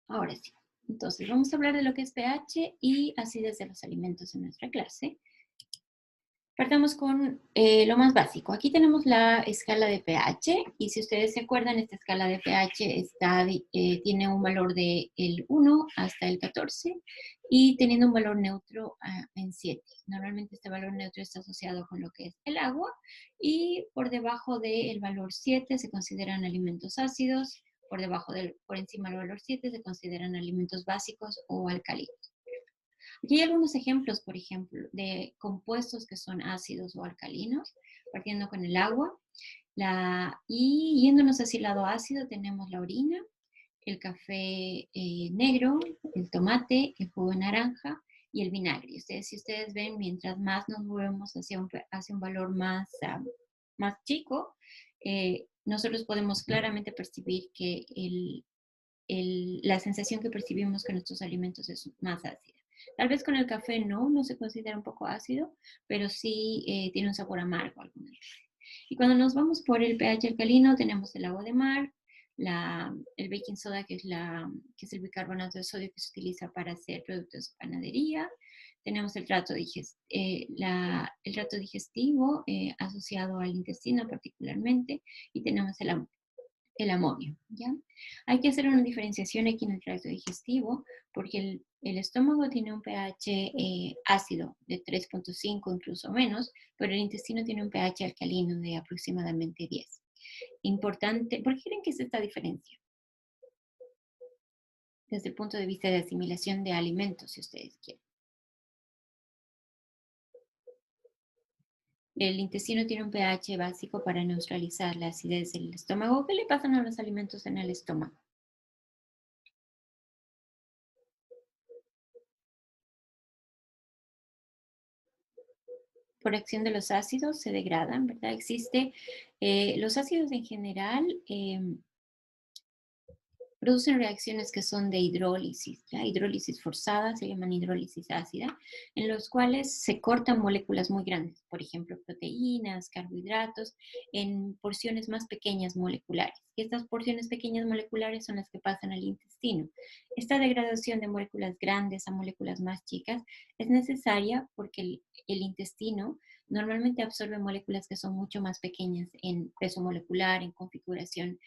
Ahora sí. Entonces, vamos a hablar de lo que es pH y acidez de los alimentos en nuestra clase. Partamos con lo más básico. Aquí tenemos la escala de pH y si ustedes se acuerdan, esta escala de pH tiene un valor de el 1 hasta el 14 y teniendo un valor neutro en 7. Normalmente este valor neutro está asociado con lo que es el agua y por debajo del valor 7 se consideran alimentos ácidos, por encima del valor 7 se consideran alimentos básicos o alcalinos. Aquí hay algunos ejemplos, por ejemplo, de compuestos que son ácidos o alcalinos, partiendo con el agua. Y yéndonos hacia el lado ácido, tenemos la orina, el café negro, el tomate, el jugo de naranja y el vinagre. Si ustedes ven, mientras más nos movemos hacia un valor más chico, nosotros podemos claramente percibir que la sensación que percibimos con nuestros alimentos es más ácida. Tal vez con el café no se considera un poco ácido, pero sí tiene un sabor amargo algunas veces. Y cuando nos vamos por el pH alcalino, tenemos el agua de mar, el baking soda, que es el bicarbonato de sodio que se utiliza para hacer productos de panadería. Tenemos el trato digestivo asociado al intestino particularmente, y tenemos el amonio, ¿ya? Hay que hacer una diferenciación aquí en el tracto digestivo porque el estómago tiene un pH ácido de 3.5 incluso menos, pero el intestino tiene un pH alcalino de aproximadamente 10. Importante, ¿por qué creen que es esta diferencia? Desde el punto de vista de asimilación de alimentos, si ustedes quieren. El intestino tiene un pH básico para neutralizar la acidez del estómago. ¿Qué le pasan a los alimentos en el estómago? Por acción de los ácidos se degradan, ¿verdad? Los ácidos en general producen reacciones que son de hidrólisis, ¿ya? Hidrólisis forzada, se llaman hidrólisis ácida, en los cuales se cortan moléculas muy grandes, por ejemplo, proteínas, carbohidratos, en porciones más pequeñas moleculares. Y estas porciones pequeñas moleculares son las que pasan al intestino. Esta degradación de moléculas grandes a moléculas más chicas es necesaria porque el intestino normalmente absorbe moléculas que son mucho más pequeñas en peso molecular, en configuración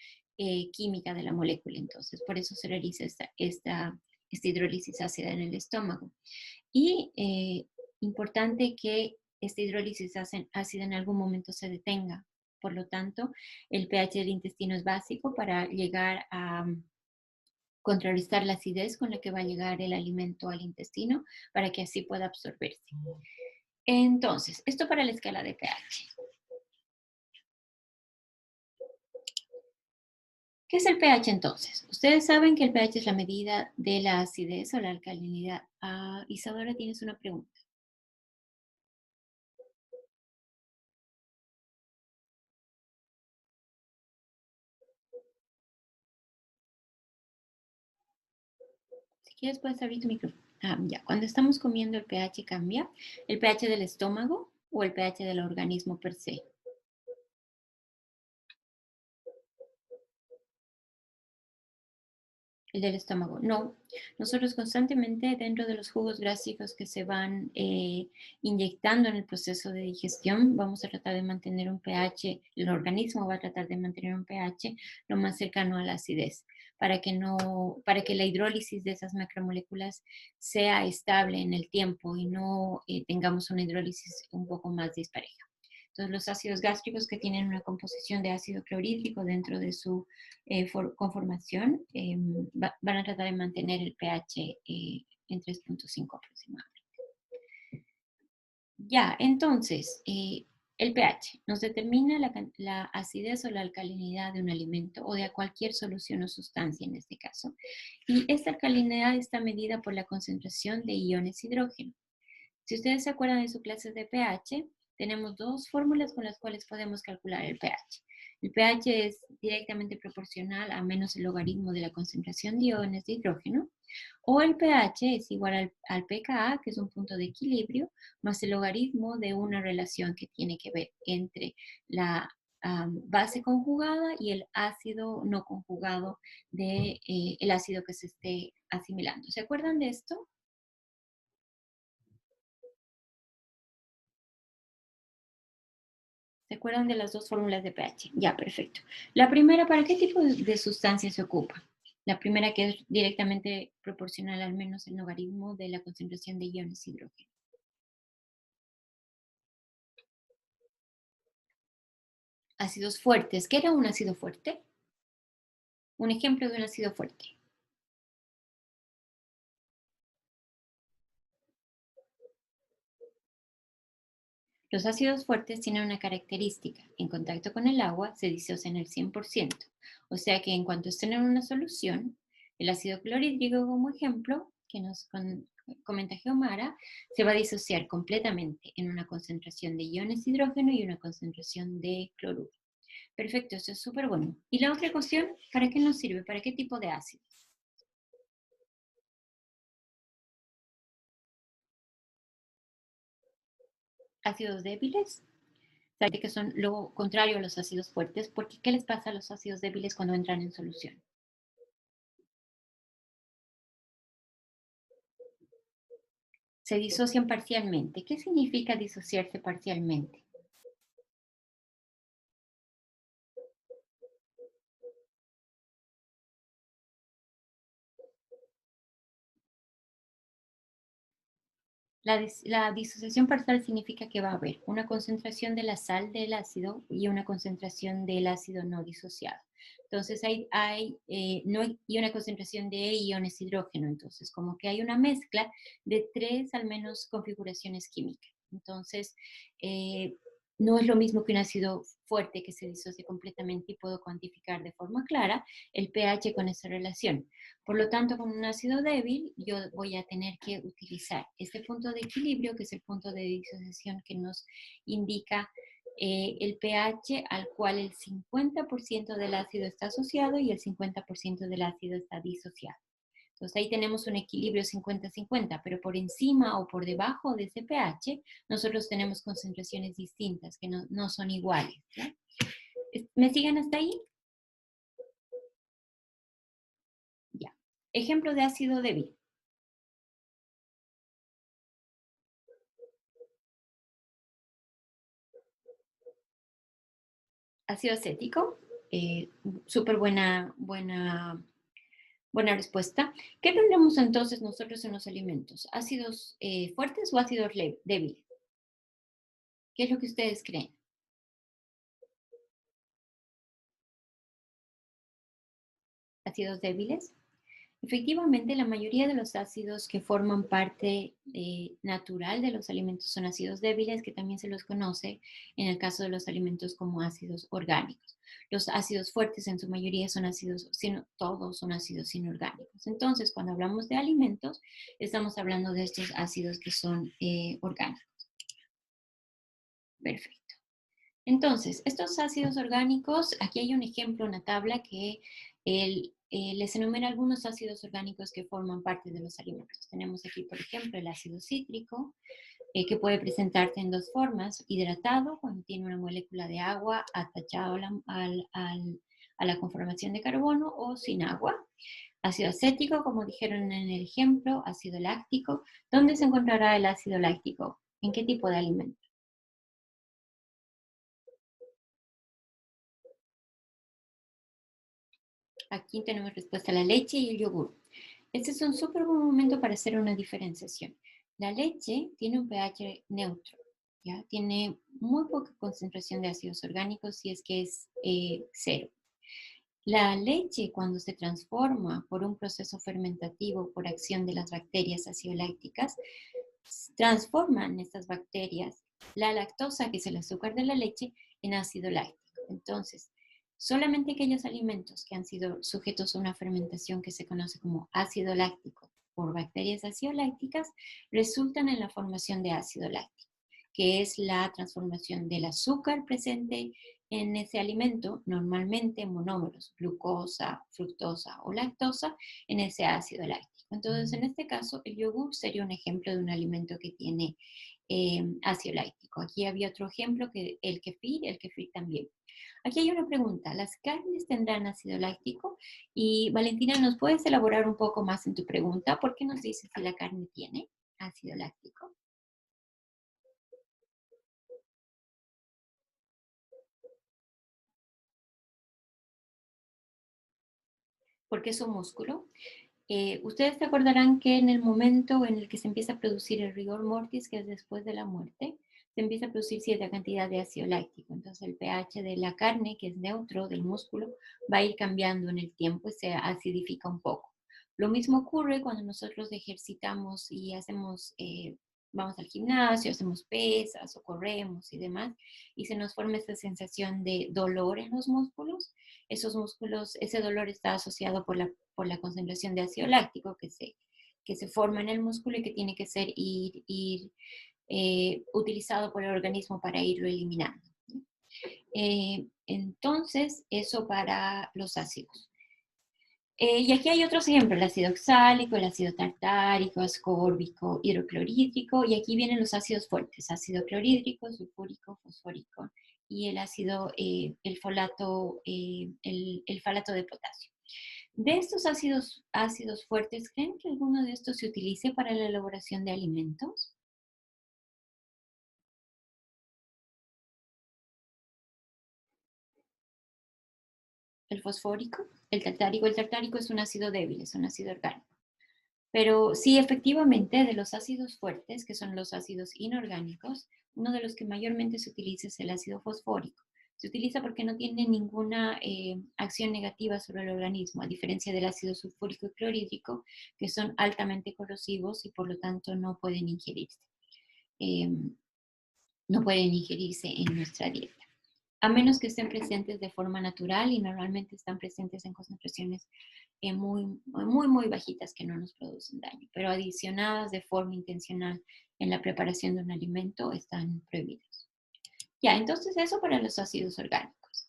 química de la molécula. Entonces, por eso se realiza esta hidrólisis ácida en el estómago. Y importante que esta hidrólisis ácida en algún momento se detenga. Por lo tanto, el pH del intestino es básico para llegar a contrarrestar la acidez con la que va a llegar el alimento al intestino para que así pueda absorberse. Entonces, esto para la escala de pH. ¿Qué es el pH entonces? Ustedes saben que el pH es la medida de la acidez o la alcalinidad. Isadora, tienes una pregunta. Si quieres, puedes abrir tu micrófono. Ya. Cuando estamos comiendo, el pH cambia. ¿El pH del estómago o el pH del organismo per se? El del estómago. No, nosotros constantemente dentro de los jugos gástricos que se van inyectando en el proceso de digestión, vamos a tratar de mantener un pH, el organismo va a tratar de mantener un pH lo más cercano a la acidez, para que la hidrólisis de esas macromoléculas sea estable en el tiempo y no tengamos una hidrólisis un poco más dispareja. Entonces, los ácidos gástricos que tienen una composición de ácido clorhídrico dentro de su conformación van a tratar de mantener el pH en 3.5 aproximadamente. Ya, entonces, el pH nos determina la acidez o la alcalinidad de un alimento o de cualquier solución o sustancia en este caso. Y esta alcalinidad está medida por la concentración de iones hidrógeno. Si ustedes se acuerdan de su clase de pH, tenemos dos fórmulas con las cuales podemos calcular el pH. El pH es directamente proporcional a menos el logaritmo de la concentración de iones de hidrógeno, o el pH es igual al pKa, que es un punto de equilibrio, más el logaritmo de una relación que tiene que ver entre base conjugada y el ácido no conjugado de el ácido que se esté asimilando. ¿Se acuerdan de esto? ¿Se acuerdan de las dos fórmulas de pH? Ya, perfecto. La primera, ¿para qué tipo de sustancia se ocupa? La primera que es directamente proporcional al menos el logaritmo de la concentración de iones hidrógeno. Ácidos fuertes. ¿Qué era un ácido fuerte? Un ejemplo de un ácido fuerte. Los ácidos fuertes tienen una característica: en contacto con el agua se disocian el 100%. O sea que en cuanto estén en una solución, el ácido clorhídrico como ejemplo, que nos comenta Geomara, se va a disociar completamente en una concentración de iones hidrógeno y una concentración de cloruro. Perfecto, esto es súper bueno. Y la otra cuestión, ¿para qué nos sirve? ¿Para qué tipo de ácidos? Ácidos débiles, sabe que son lo contrario a los ácidos fuertes, porque ¿qué les pasa a los ácidos débiles cuando entran en solución? Se disocian parcialmente. ¿Qué significa disociarse parcialmente? La disociación parcial significa que va a haber una concentración de la sal del ácido y una concentración del ácido no disociado. Entonces y una concentración de iones hidrógeno. Entonces, como que hay una mezcla de tres al menos configuraciones químicas. Entonces, eh, no es lo mismo que un ácido fuerte que se disocia completamente y puedo cuantificar de forma clara el pH con esa relación. Por lo tanto, con un ácido débil, yo voy a tener que utilizar este punto de equilibrio, que es el punto de disociación que nos indica el pH al cual el 50% del ácido está asociado y el 50% del ácido está disociado. Entonces ahí tenemos un equilibrio 50-50, pero por encima o por debajo de ese pH, nosotros tenemos concentraciones distintas que no son iguales. ¿Ya? ¿Me siguen hasta ahí? Ya. Ejemplo de ácido débil. Ácido acético, súper buena respuesta. ¿Qué tendremos entonces nosotros en los alimentos? ¿Ácidos fuertes o ácidos débiles? ¿Qué es lo que ustedes creen? ¿Ácidos débiles? Efectivamente, la mayoría de los ácidos que forman parte natural de los alimentos son ácidos débiles, que también se los conoce en el caso de los alimentos como ácidos orgánicos. Los ácidos fuertes en su mayoría son ácidos, todos son ácidos inorgánicos. Entonces, cuando hablamos de alimentos, estamos hablando de estos ácidos que son orgánicos. Perfecto. Entonces, estos ácidos orgánicos, aquí hay un ejemplo, una tabla que les enumera algunos ácidos orgánicos que forman parte de los alimentos. Tenemos aquí, por ejemplo, el ácido cítrico, que puede presentarse en dos formas: hidratado, cuando tiene una molécula de agua atachado a la conformación de carbono, o sin agua. Ácido acético, como dijeron en el ejemplo. Ácido láctico. ¿Dónde se encontrará el ácido láctico? ¿En qué tipo de alimento? Aquí tenemos respuesta: la leche y el yogur. Este es un súper buen momento para hacer una diferenciación. La leche tiene un pH neutro, ¿ya? Tiene muy poca concentración de ácidos orgánicos, si es que es cero. La leche, cuando se transforma por un proceso fermentativo por acción de las bacterias acidolácticas, transforman estas bacterias la lactosa, que es el azúcar de la leche, en ácido láctico. Entonces, solamente aquellos alimentos que han sido sujetos a una fermentación que se conoce como ácido láctico por bacterias acidolácticas resultan en la formación de ácido láctico, que es la transformación del azúcar presente en ese alimento, normalmente monómeros, glucosa, fructosa o lactosa, en ese ácido láctico. Entonces, en este caso, el yogur sería un ejemplo de un alimento que tiene ácido láctico. Aquí había otro ejemplo, que el kefir también. Aquí hay una pregunta, ¿las carnes tendrán ácido láctico? Y Valentina, ¿nos puedes elaborar un poco más en tu pregunta? ¿Por qué nos dices si la carne tiene ácido láctico? Porque es un músculo. Ustedes se acordarán que en el momento en el que se empieza a producir el rigor mortis, que es después de la muerte, se empieza a producir cierta cantidad de ácido láctico. Entonces el pH de la carne, que es neutro del músculo, va a ir cambiando en el tiempo y se acidifica un poco. Lo mismo ocurre cuando nosotros ejercitamos y hacemos, vamos al gimnasio, hacemos pesas o corremos y demás, y se nos forma esta sensación de dolor en los músculos. Esos músculos, ese dolor está asociado por la concentración de ácido láctico que se forma en el músculo y que tiene que ser utilizado por el organismo para irlo eliminando. Entonces, eso para los ácidos. Y aquí hay otros ejemplos, el ácido oxálico, el ácido tartárico, ascórbico, hidroclorhídrico, y aquí vienen los ácidos fuertes, ácido clorhídrico, sulfúrico, fosfórico, y el ácido, el folato de potasio. De estos ácidos fuertes, ¿creen que alguno de estos se utilice para la elaboración de alimentos? El tartárico es un ácido débil, es un ácido orgánico. Pero sí, efectivamente, de los ácidos fuertes, que son los ácidos inorgánicos, uno de los que mayormente se utiliza es el ácido fosfórico. Se utiliza porque no tiene ninguna acción negativa sobre el organismo, a diferencia del ácido sulfúrico y clorhídrico, que son altamente corrosivos y por lo tanto no pueden ingerirse. Eh, no pueden ingerirse en nuestra dieta, a menos que estén presentes de forma natural y normalmente están presentes en concentraciones muy bajitas que no nos producen daño, pero adicionadas de forma intencional en la preparación de un alimento están prohibidos. Ya, entonces eso para los ácidos orgánicos.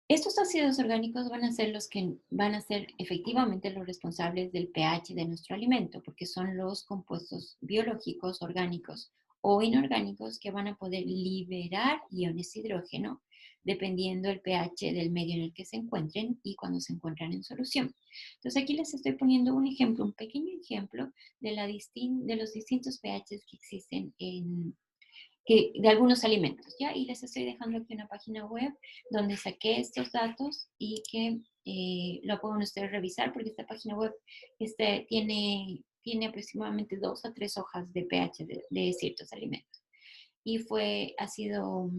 Estos ácidos orgánicos van a ser los que van a ser efectivamente los responsables del pH de nuestro alimento, porque son los compuestos biológicos, orgánicos o inorgánicos que van a poder liberar iones de hidrógeno dependiendo del pH del medio en el que se encuentren y cuando se encuentran en solución. Entonces aquí les estoy poniendo un ejemplo, un pequeño ejemplo de los distintos pHs que existen de algunos alimentos, ¿ya? Y les estoy dejando aquí una página web donde saqué estos datos y que lo pueden ustedes revisar porque esta página web tiene aproximadamente 2 a 3 hojas de pH de ciertos alimentos. Y ha sido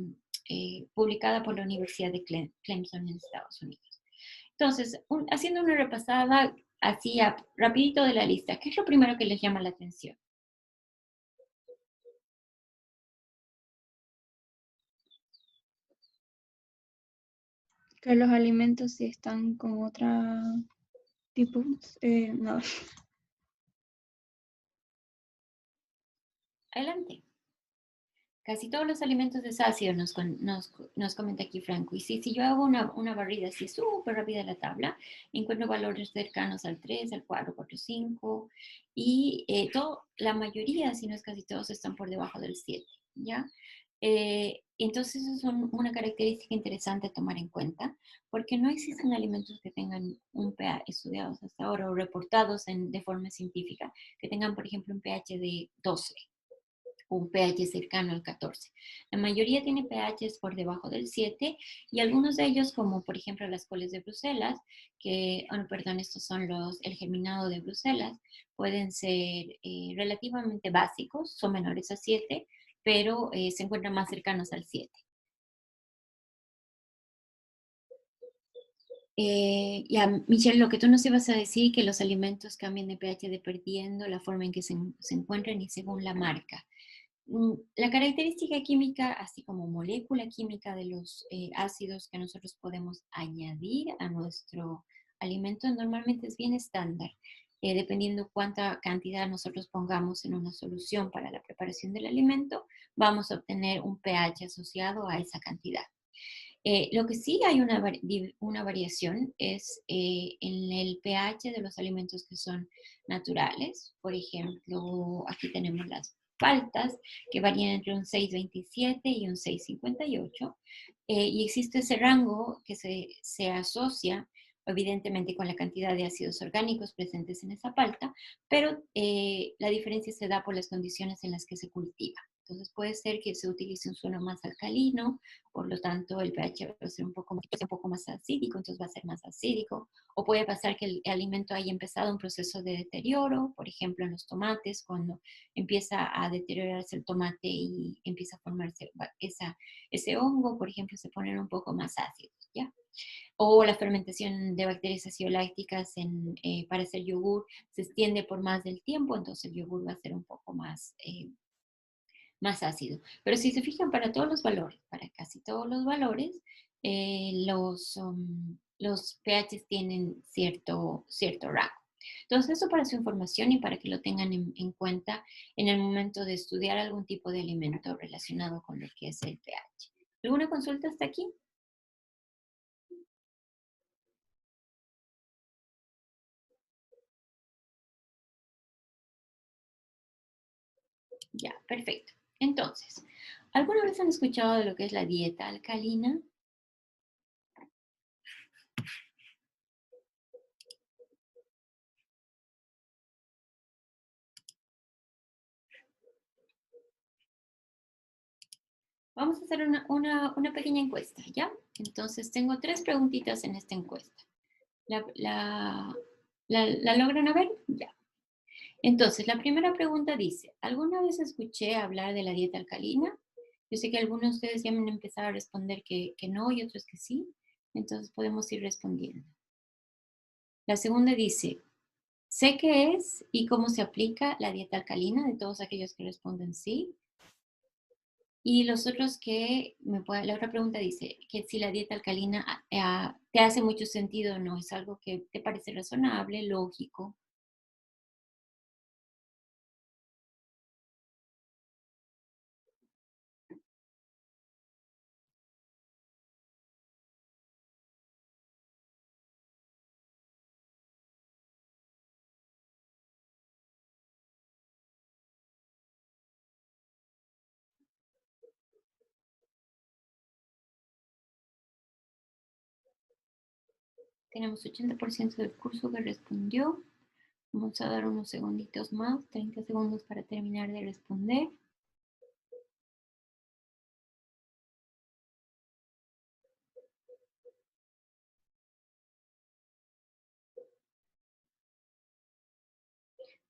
publicada por la Universidad de Clemson en Estados Unidos. Entonces, haciendo una repasada así rapidito de la lista, ¿qué es lo primero que les llama la atención? Que los alimentos sí están con otra tipo, no. Adelante. Casi todos los alimentos desácidos nos comenta aquí Franco. Y si yo hago una barrida así súper rápida en la tabla, encuentro valores cercanos al 3, al 4, 4, 5. Y la mayoría, si no es casi todos, están por debajo del 7. ¿Ya? Entonces, eso es una característica interesante a tomar en cuenta, porque no existen alimentos que tengan un pH estudiados hasta ahora o reportados de forma científica, que tengan, por ejemplo, un pH de 12 un pH cercano al 14. La mayoría tiene pHs por debajo del 7 y algunos de ellos, como por ejemplo las coles de Bruselas, estos son el germinado de Bruselas, pueden ser relativamente básicos, son menores a 7, pero se encuentran más cercanos al 7. Ya, Michelle, lo que tú nos ibas a decir, que los alimentos cambian de pH dependiendo la forma en que se encuentran y según la marca. La característica química, así como molécula química de los ácidos que nosotros podemos añadir a nuestro alimento, normalmente es bien estándar, dependiendo cuánta cantidad nosotros pongamos en una solución para la preparación del alimento, vamos a obtener un pH asociado a esa cantidad. Lo que sí hay una variación es en el pH de los alimentos que son naturales. Por ejemplo, aquí tenemos las paltas que varían entre un 6,27 y un 6,58. Y existe ese rango que se asocia evidentemente con la cantidad de ácidos orgánicos presentes en esa palta, pero la diferencia se da por las condiciones en las que se cultiva. Entonces puede ser que se utilice un suelo más alcalino, por lo tanto el pH va a ser un poco más acídico, entonces va a ser más acídico, o puede pasar que el alimento haya empezado un proceso de deterioro, por ejemplo en los tomates, cuando empieza a deteriorarse el tomate y empieza a formarse ese hongo, por ejemplo, se ponen un poco más ácidos, ¿ya? O la fermentación de bacterias acidolácticas para hacer yogur se extiende por más del tiempo, entonces el yogur va a ser un poco más ácido. Pero si se fijan para todos los valores, para casi todos los valores, los pHs tienen cierto rango. Entonces, eso para su información y para que lo tengan en cuenta en el momento de estudiar algún tipo de alimento relacionado con lo que es el pH. ¿Alguna consulta hasta aquí? Ya, perfecto. Entonces, ¿alguna vez han escuchado de lo que es la dieta alcalina? Vamos a hacer una pequeña encuesta, ¿ya? Entonces, tengo 3 preguntitas en esta encuesta. ¿La logran a ver? Ya. Entonces, la primera pregunta dice, ¿alguna vez escuché hablar de la dieta alcalina? Yo sé que algunos de ustedes ya me han empezado a responder que no y otros que sí. Entonces, podemos ir respondiendo. La segunda dice, sé qué es y cómo se aplica la dieta alcalina, de todos aquellos que responden sí. Y los otros la otra pregunta dice que si la dieta alcalina te hace mucho sentido o no, es algo que te parece razonable, lógico. Tenemos 80% del curso que respondió. Vamos a dar unos segunditos más, 30 segundos para terminar de responder.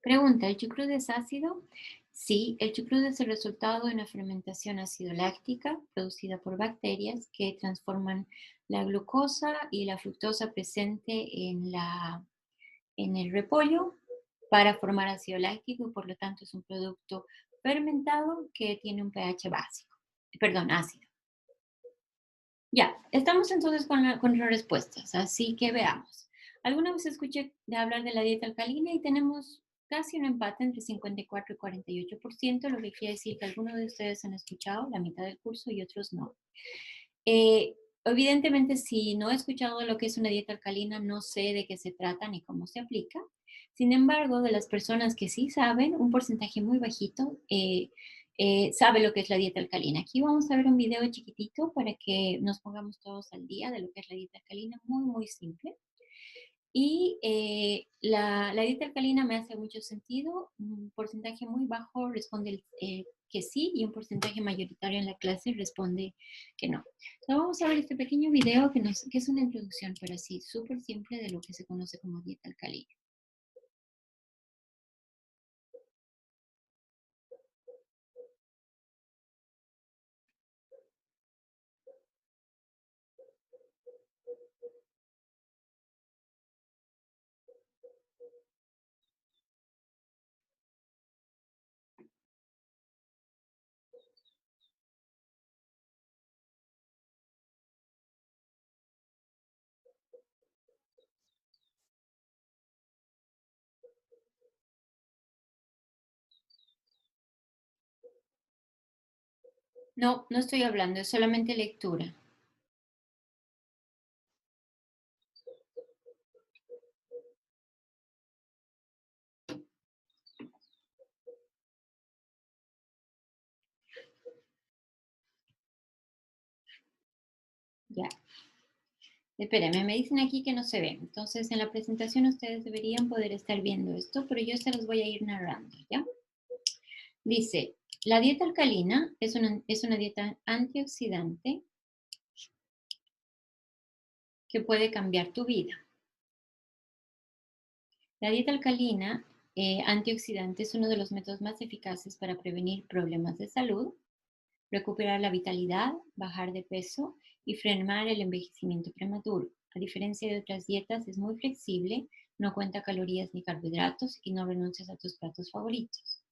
Pregunta, ¿el chucrut es ácido? Sí, el chucrut es el resultado de una fermentación ácido-láctica producida por bacterias que transforman la glucosa y la fructosa presente en el repollo para formar ácido láctico y por lo tanto es un producto fermentado que tiene un pH básico, perdón, ácido. Ya, estamos entonces con las respuestas, así que veamos. Alguna vez escuché de hablar de la dieta alcalina y tenemos casi un empate entre 54 y 48%, lo que quiere decir que algunos de ustedes han escuchado la mitad del curso y otros no. Evidentemente, si no he escuchado lo que es una dieta alcalina, no sé de qué se trata ni cómo se aplica. Sin embargo, de las personas que sí saben, un porcentaje muy bajito sabe lo que es la dieta alcalina. Aquí vamos a ver un video chiquitito para que nos pongamos todos al día de lo que es la dieta alcalina, muy, muy simple. Y la dieta alcalina me hace mucho sentido. Un porcentaje muy bajo responde que sí y un porcentaje mayoritario en la clase responde que no. Entonces vamos a ver este pequeño video que es una introducción, pero así súper simple de lo que se conoce como dieta alcalina. No, no estoy hablando, es solamente lectura. Ya. Espérenme, me dicen aquí que no se ve. Entonces, en la presentación ustedes deberían poder estar viendo esto, pero yo se los voy a ir narrando, ¿ya? Dice, la dieta alcalina es una dieta antioxidante que puede cambiar tu vida. La dieta alcalina antioxidante es uno de los métodos más eficaces para prevenir problemas de salud, recuperar la vitalidad, bajar de peso y frenar el envejecimiento prematuro. A diferencia de otras dietas, es muy flexible, no cuenta calorías ni carbohidratos y no renuncias a tus platos favoritos.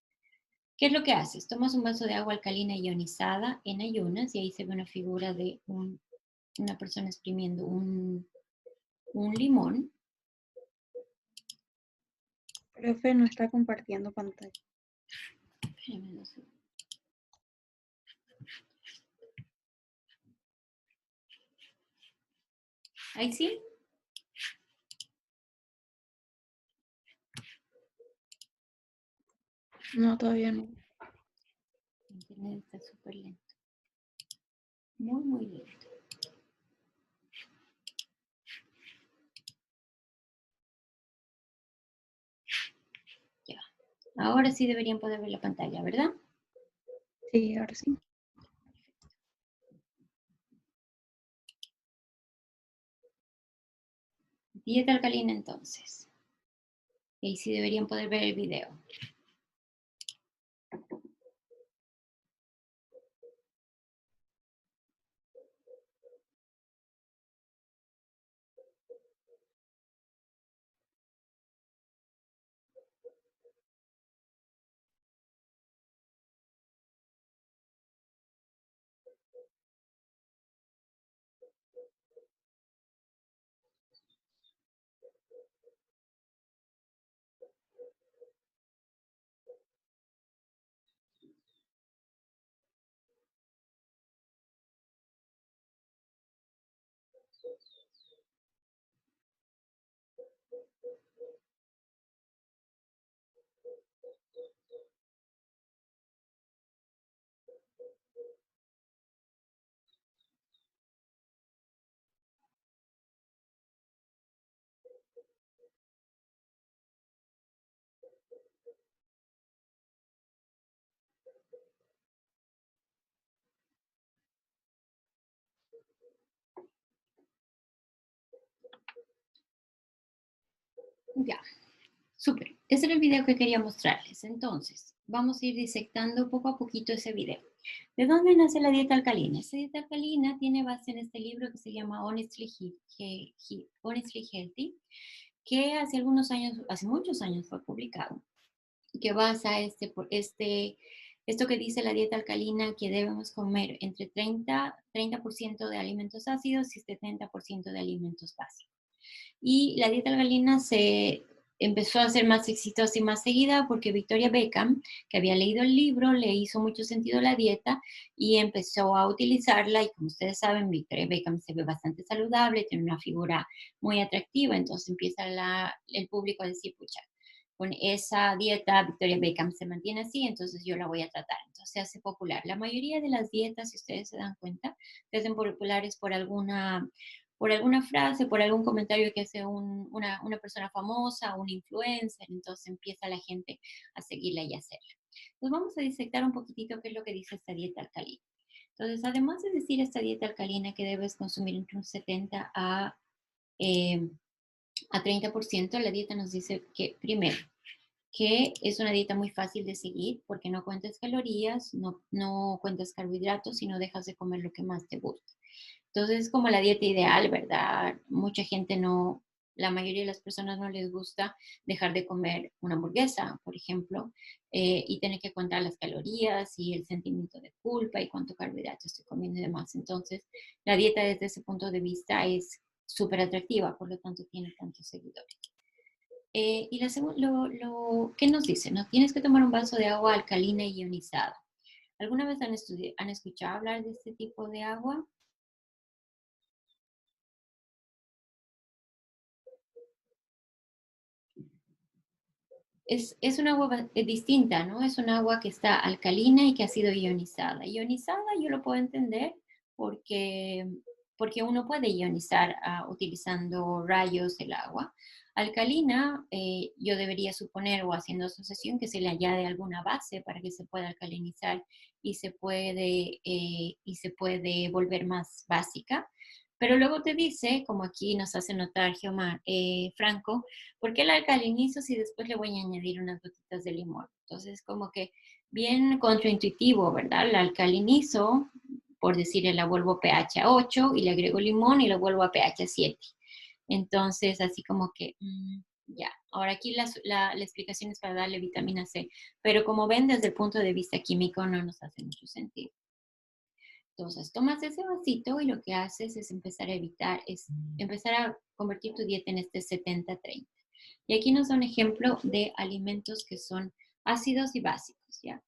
¿Qué es lo que haces? Tomas un vaso de agua alcalina ionizada en ayunas y ahí se ve una figura de una persona exprimiendo un limón. Profe, no está compartiendo pantalla. Espérame 2 segundos. ¿Ahí sí? No, todavía no. Internet está súper lento. Muy, muy lento. Ya. Ahora sí deberían poder ver la pantalla, ¿verdad? Sí, ahora sí. Dieta alcalina entonces. Y sí deberían poder ver el video. Ya, súper. Ese era el video que quería mostrarles. Entonces, vamos a ir disectando poco a poquito ese video. ¿De dónde nace la dieta alcalina? Esta dieta alcalina tiene base en este libro que se llama Honestly Healthy, que hace muchos años fue publicado, que basa esto que dice la dieta alcalina, que debemos comer entre 30% de alimentos ácidos y 70% de alimentos básicos. Y la dieta alcalina se empezó a ser más exitosa y más seguida porque Victoria Beckham, que había leído el libro, le hizo mucho sentido la dieta y empezó a utilizarla. Y como ustedes saben, Victoria Beckham se ve bastante saludable, tiene una figura muy atractiva, entonces empieza el público a decir, pucha, con esa dieta Victoria Beckham se mantiene así, entonces yo la voy a tratar. Entonces se hace popular. La mayoría de las dietas, si ustedes se dan cuenta, se hacen populares por alguna frase, por algún comentario que hace una persona famosa, un influencer, entonces empieza la gente a seguirla y a hacerla. Entonces vamos a disectar un poquitito qué es lo que dice esta dieta alcalina. Entonces, además de decir esta dieta alcalina que debes consumir entre un 70 a 30%, la dieta nos dice que primero, que es una dieta muy fácil de seguir porque no cuentas calorías, no cuentas carbohidratos y no dejas de comer lo que más te gusta. Entonces es como la dieta ideal, ¿verdad? Mucha gente no, la mayoría de las personas no les gusta dejar de comer una hamburguesa, por ejemplo, y tener que contar las calorías y el sentimiento de culpa y cuánto carbohidrato estoy comiendo y demás. Entonces, la dieta desde ese punto de vista es súper atractiva, por lo tanto tiene tantos seguidores. Y ¿qué nos dice? Nos tienes que tomar un vaso de agua alcalina y ionizada. ¿Alguna vez han escuchado hablar de este tipo de agua? Es un agua distinta, ¿no? Es un agua que está alcalina y que ha sido ionizada. Ionizada yo lo puedo entender porque porque uno puede ionizar utilizando rayos del agua. Alcalina, yo debería suponer, o haciendo asociación, que se le añade alguna base para que se pueda alcalinizar y se puede volver más básica. Pero luego te dice, como aquí nos hace notar Franco, ¿por qué la alcalinizo si después le voy a añadir unas gotitas de limón? Entonces, como que bien contraintuitivo, ¿verdad? La alcalinizo, por decirle, la vuelvo pH a 8 y le agrego limón y lo vuelvo a pH a 7. Entonces, así como que, ya. Ahora aquí la explicación es para darle vitamina C, pero como ven, desde el punto de vista químico no nos hace mucho sentido. Entonces, tomas ese vasito y lo que haces es empezar a convertir tu dieta en este 70-30. Y aquí nos da un ejemplo de alimentos que son ácidos y básicos, ¿ya?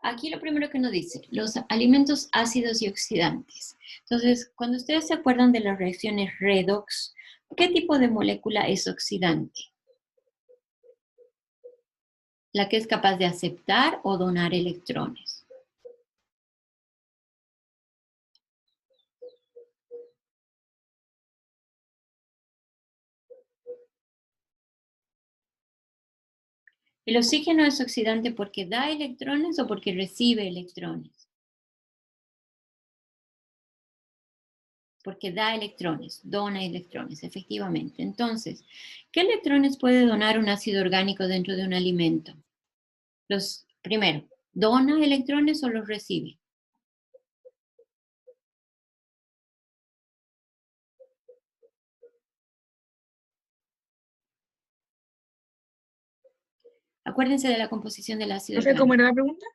Aquí lo primero que nos dice, los alimentos ácidos y oxidantes. Entonces, cuando ustedes se acuerdan de las reacciones redox, ¿qué tipo de molécula es oxidante? La que es capaz de aceptar o donar electrones. ¿El oxígeno es oxidante porque da electrones o porque recibe electrones? Porque da electrones, dona electrones, efectivamente. Entonces, ¿qué electrones puede donar un ácido orgánico dentro de un alimento? Primero, ¿dona electrones o los recibe? Acuérdense de la composición del ácido Profe, ¿cómo orgánico. era la pregunta?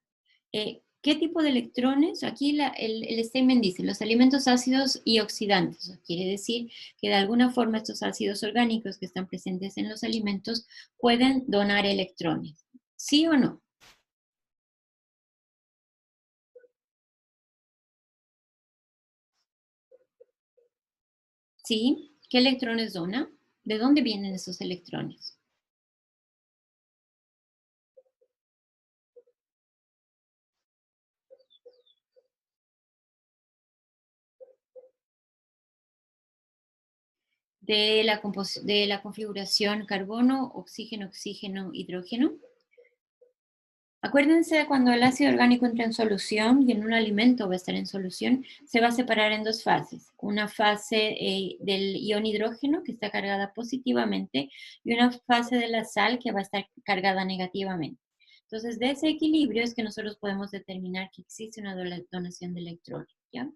¿Qué tipo de electrones? Aquí el statement dice, los alimentos ácidos y oxidantes. Quiere decir que de alguna forma estos ácidos orgánicos que están presentes en los alimentos pueden donar electrones. ¿Sí o no? ¿Sí? ¿Qué electrones dona? ¿De dónde vienen esos electrones? De la configuración carbono, oxígeno, oxígeno, hidrógeno. Acuérdense de cuando el ácido orgánico entra en solución y en un alimento va a estar en solución, se va a separar en dos fases. Una fase del ion hidrógeno que está cargada positivamente y una fase de la sal que va a estar cargada negativamente. Entonces, de ese equilibrio es que nosotros podemos determinar que existe una donación de electrones, ¿ya?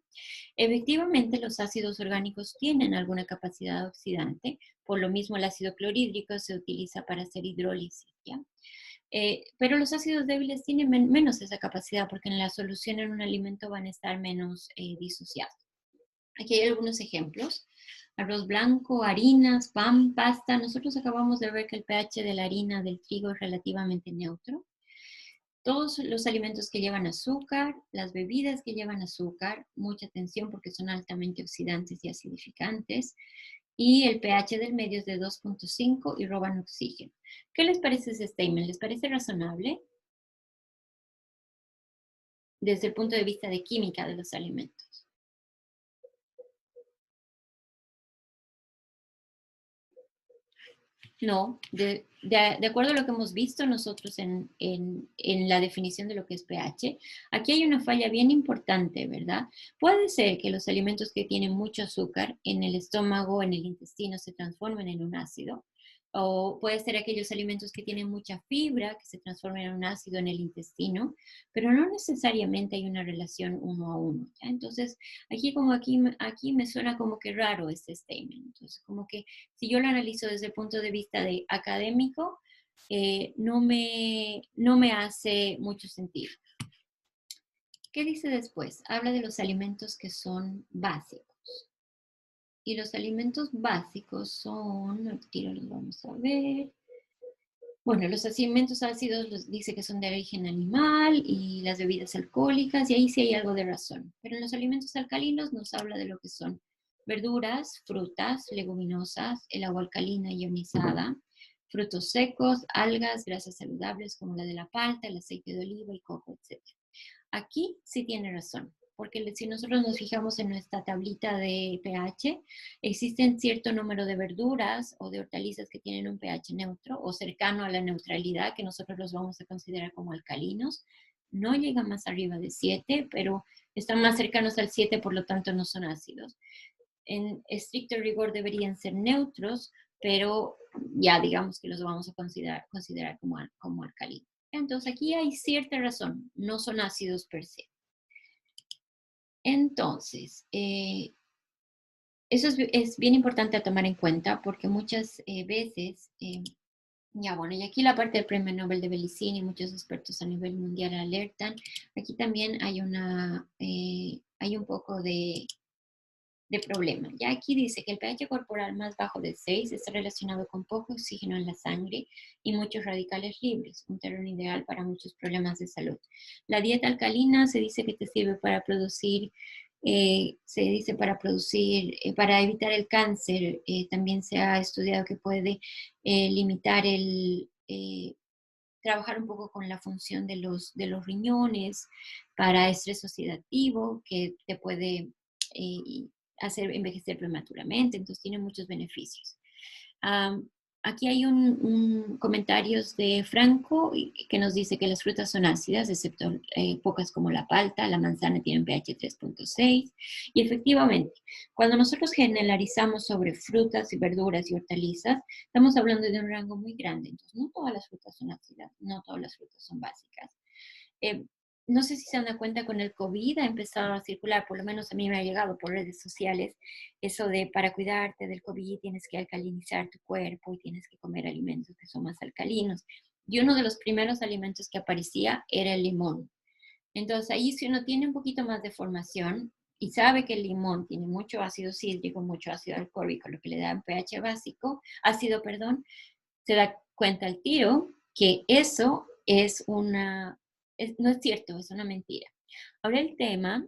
Efectivamente, los ácidos orgánicos tienen alguna capacidad oxidante, por lo mismo el ácido clorhídrico se utiliza para hacer hidrólisis, ¿ya? Pero los ácidos débiles tienen menos esa capacidad porque en la solución en un alimento van a estar menos disociados. Aquí hay algunos ejemplos. Arroz blanco, harinas, pan, pasta. Nosotros acabamos de ver que el pH de la harina del trigo es relativamente neutro. Todos los alimentos que llevan azúcar, las bebidas que llevan azúcar, mucha atención porque son altamente oxidantes y acidificantes. Y el pH del medio es de 2.5 y roban oxígeno. ¿Qué les parece ese statement? ¿Les parece razonable? Desde el punto de vista de química de los alimentos. No, de acuerdo a lo que hemos visto nosotros en la definición de lo que es pH, aquí hay una falla bien importante, ¿verdad? Puede ser que los alimentos que tienen mucho azúcar en el estómago, en el intestino, se transformen en un ácido, o puede ser aquellos alimentos que tienen mucha fibra que se transformen en un ácido en el intestino, pero no necesariamente hay una relación uno a uno, ¿ya? Entonces, aquí me suena como que raro este statement. Entonces, como que si yo lo analizo desde el punto de vista de académico, no me hace mucho sentido. ¿Qué dice después? Habla de los alimentos que son básicos. Y los alimentos básicos son, aquí los vamos a ver. Bueno, los alimentos ácidos dice que son de origen animal y las bebidas alcohólicas, y ahí sí hay algo de razón. Pero en los alimentos alcalinos nos habla de lo que son verduras, frutas, leguminosas, el agua alcalina ionizada, frutos secos, algas, grasas saludables como la de la palta, el aceite de oliva y coco, etc. Aquí sí tiene razón. porque si nosotros nos fijamos en nuestra tablita de pH, existen cierto número de verduras o de hortalizas que tienen un pH neutro o cercano a la neutralidad, que nosotros los vamos a considerar como alcalinos. No llegan más arriba de 7, pero están más cercanos al 7, por lo tanto no son ácidos. En estricto rigor deberían ser neutros, pero ya digamos que los vamos a considerar como alcalinos. Entonces aquí hay cierta razón, no son ácidos per se. Entonces, eso es bien importante a tomar en cuenta porque muchas veces, ya bueno, y aquí la parte del Premio Nobel de Belicini, muchos expertos a nivel mundial alertan, aquí también hay un poco de problema. Ya aquí dice que el pH corporal más bajo de 6 está relacionado con poco oxígeno en la sangre y muchos radicales libres, un terreno ideal para muchos problemas de salud. La dieta alcalina se dice que te sirve para producir, para evitar el cáncer. También se ha estudiado que puede limitar trabajar un poco con la función de los riñones para estrés oxidativo, que te puede eh, hacer envejecer prematuramente, entonces tiene muchos beneficios. Aquí hay un comentarios de Franco que nos dice que las frutas son ácidas, excepto pocas como la palta, la manzana tiene un pH 3.6, y efectivamente, cuando nosotros generalizamos sobre frutas y verduras y hortalizas, estamos hablando de un rango muy grande, entonces no todas las frutas son ácidas, no todas las frutas son básicas. Eh, no sé si se dan cuenta, con el COVID ha empezado a circular, por lo menos a mí me ha llegado por redes sociales, eso de para cuidarte del COVID tienes que alcalinizar tu cuerpo y tienes que comer alimentos que son más alcalinos. Y uno de los primeros alimentos que aparecía era el limón. Entonces ahí, si uno tiene un poquito más de formación y sabe que el limón tiene mucho ácido cítrico, mucho ácido alcohólico, lo que le da un pH básico, ácido, perdón, se da cuenta al tiro que eso no es cierto, es una mentira. Ahora el tema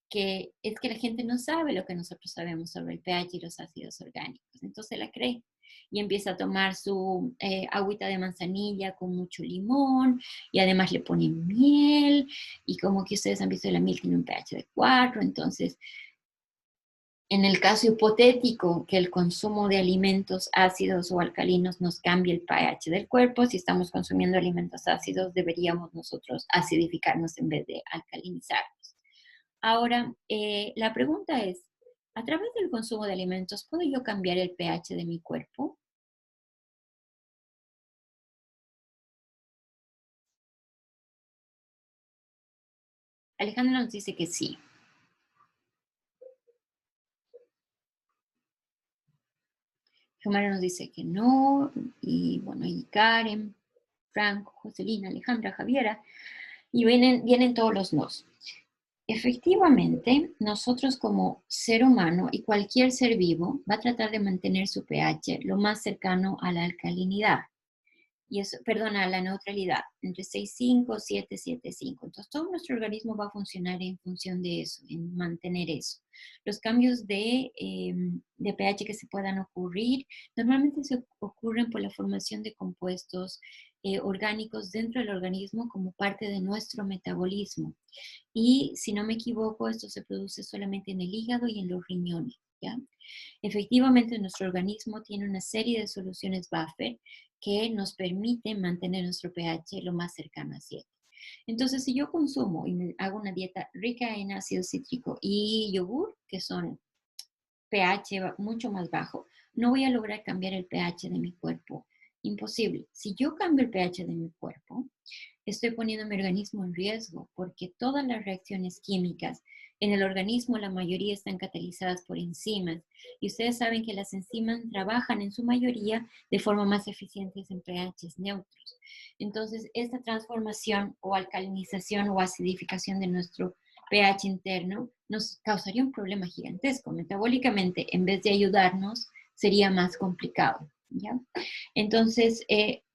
es que la gente no sabe lo que nosotros sabemos sobre el pH y los ácidos orgánicos, entonces la cree y empieza a tomar su agüita de manzanilla con mucho limón y además le ponen miel y como que ustedes han visto, la miel tiene un pH de 4, entonces en el caso hipotético que el consumo de alimentos ácidos o alcalinos nos cambie el pH del cuerpo, si estamos consumiendo alimentos ácidos, deberíamos nosotros acidificarnos en vez de alcalinizarnos. Ahora, la pregunta es, ¿a través del consumo de alimentos puedo yo cambiar el pH de mi cuerpo? Alejandra nos dice que sí. Xiomara nos dice que no. Y bueno, y Karen, Franco, Joselina, Alejandra, Javiera. Y vienen todos los nos. Efectivamente, nosotros como ser humano y cualquier ser vivo va a tratar de mantener su pH lo más cercano a la alcalinidad. Y eso, perdona, a la neutralidad, entre 6,5, 7, 7,5. Entonces, todo nuestro organismo va a funcionar en función de eso, en mantener eso. Los cambios de pH que se puedan ocurrir, normalmente se ocurren por la formación de compuestos orgánicos dentro del organismo como parte de nuestro metabolismo. Y si no me equivoco, esto se produce solamente en el hígado y en los riñones, ¿ya? Efectivamente, nuestro organismo tiene una serie de soluciones buffer que nos permiten mantener nuestro pH lo más cercano a 7. Entonces, si yo consumo y me hago una dieta rica en ácido cítrico y yogur, que son pH mucho más bajo, no voy a lograr cambiar el pH de mi cuerpo. Imposible. Si yo cambio el pH de mi cuerpo, estoy poniendo mi organismo en riesgo porque todas las reacciones químicas en el organismo, la mayoría están catalizadas por enzimas. Y ustedes saben que las enzimas trabajan en su mayoría de forma más eficiente en pHs neutros. Entonces, esta transformación o alcalinización o acidificación de nuestro pH interno nos causaría un problema gigantesco. Metabólicamente, en vez de ayudarnos, sería más complicado, ¿ya? Entonces,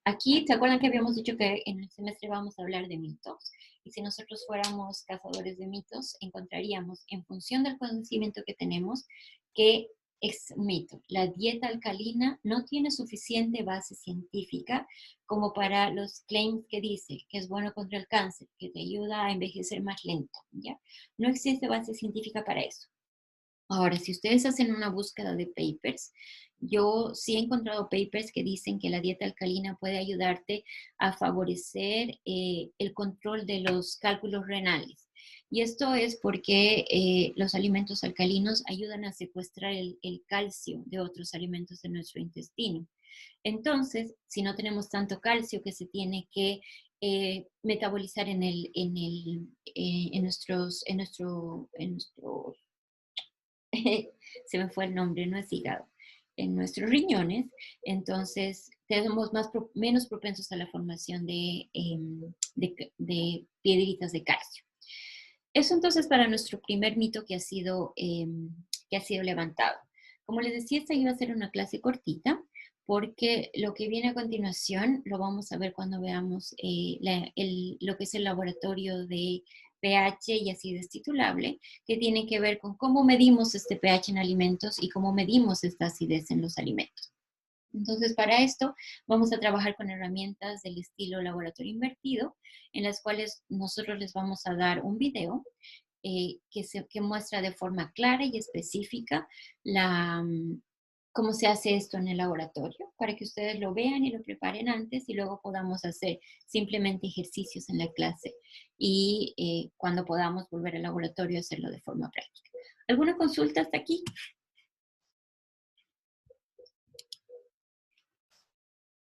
aquí, ¿se acuerdan que habíamos dicho que en el semestre vamos a hablar de mitos? Y si nosotros fuéramos cazadores de mitos, encontraríamos, en función del conocimiento que tenemos, que es un mito. La dieta alcalina no tiene suficiente base científica como para los claims que dice que es bueno contra el cáncer, que te ayuda a envejecer más lento, ¿ya? No existe base científica para eso. Ahora, si ustedes hacen una búsqueda de papers, yo sí he encontrado papers que dicen que la dieta alcalina puede ayudarte a favorecer el control de los cálculos renales. Y esto es porque los alimentos alcalinos ayudan a secuestrar el calcio de otros alimentos de nuestro intestino. Entonces, si no tenemos tanto calcio que se tiene que metabolizar en nuestros se me fue el nombre, no es hígado, en nuestros riñones, entonces tenemos menos propensos a la formación de piedritas de calcio. Eso entonces para nuestro primer mito que ha sido levantado. Como les decía, esta iba a ser una clase cortita, porque lo que viene a continuación lo vamos a ver cuando veamos lo que es el laboratorio de pH y acidez titulable, que tiene que ver con cómo medimos este pH en alimentos y cómo medimos esta acidez en los alimentos. Entonces, para esto vamos a trabajar con herramientas del estilo laboratorio invertido, en las cuales nosotros les vamos a dar un video que muestra de forma clara y específica cómo se hace esto en el laboratorio, para que ustedes lo vean y lo preparen antes y luego podamos hacer simplemente ejercicios en la clase y cuando podamos volver al laboratorio hacerlo de forma práctica. ¿Alguna consulta hasta aquí?